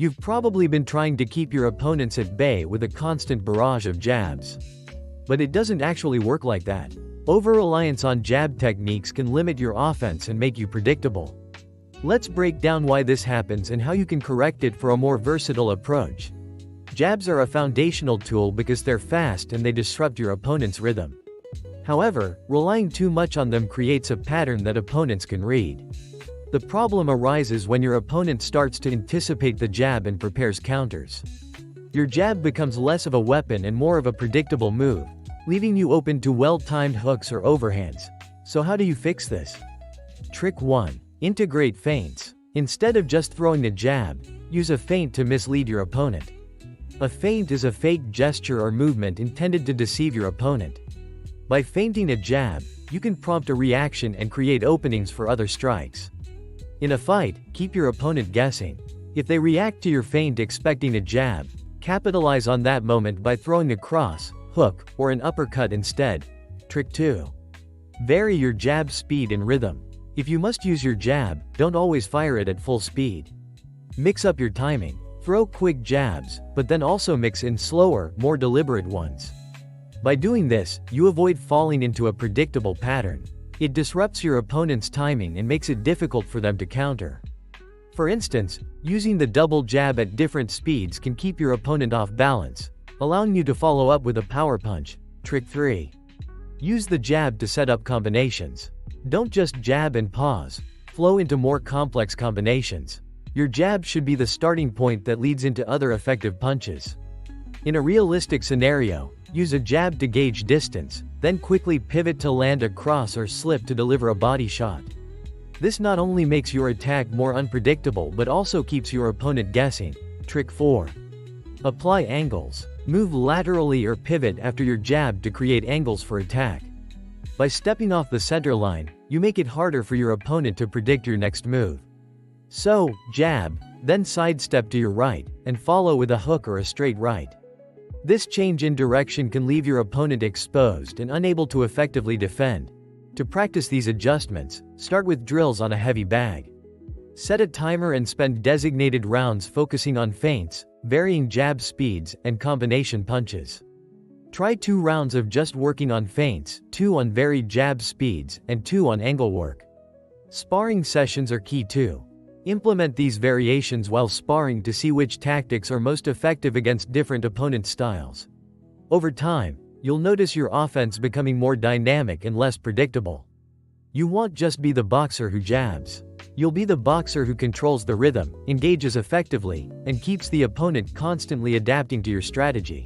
You've probably been trying to keep your opponents at bay with a constant barrage of jabs. But it doesn't actually work like that. Over-reliance on jab techniques can limit your offense and make you predictable. Let's break down why this happens and how you can correct it for a more versatile approach. Jabs are a foundational tool because they're fast and they disrupt your opponent's rhythm. However, relying too much on them creates a pattern that opponents can read. The problem arises when your opponent starts to anticipate the jab and prepares counters. Your jab becomes less of a weapon and more of a predictable move, leaving you open to well-timed hooks or overhands. So how do you fix this? Trick 1. Integrate feints. Instead of just throwing a jab, use a feint to mislead your opponent. A feint is a fake gesture or movement intended to deceive your opponent. By feinting a jab, you can prompt a reaction and create openings for other strikes. In a fight, keep your opponent guessing. If they react to your feint expecting a jab, capitalize on that moment by throwing a cross, hook, or an uppercut instead. Trick 2. Vary your jab speed and rhythm. If you must use your jab, don't always fire it at full speed. Mix up your timing. Throw quick jabs, but then also mix in slower, more deliberate ones. By doing this, you avoid falling into a predictable pattern. It disrupts your opponent's timing and makes it difficult for them to counter. For instance, using the double jab at different speeds can keep your opponent off balance, allowing you to follow up with a power punch. Trick 3. Use the jab to set up combinations. Don't just jab and pause. Flow into more complex combinations. Your jab should be the starting point that leads into other effective punches. In a realistic scenario, use a jab to gauge distance, then quickly pivot to land a cross or slip to deliver a body shot. This not only makes your attack more unpredictable but also keeps your opponent guessing. Trick 4. Apply angles. Move laterally or pivot after your jab to create angles for attack. By stepping off the center line, you make it harder for your opponent to predict your next move. So, jab, then sidestep to your right, and follow with a hook or a straight right. This change in direction can leave your opponent exposed and unable to effectively defend. To practice these adjustments, start with drills on a heavy bag. Set a timer and spend designated rounds focusing on feints, varying jab speeds, and combination punches. Try 2 rounds of just working on feints, 2 on varied jab speeds, and 2 on angle work. Sparring sessions are key too. Implement these variations while sparring to see which tactics are most effective against different opponent styles. Over time, you'll notice your offense becoming more dynamic and less predictable. You won't just be the boxer who jabs. You'll be the boxer who controls the rhythm, engages effectively, and keeps the opponent constantly adapting to your strategy.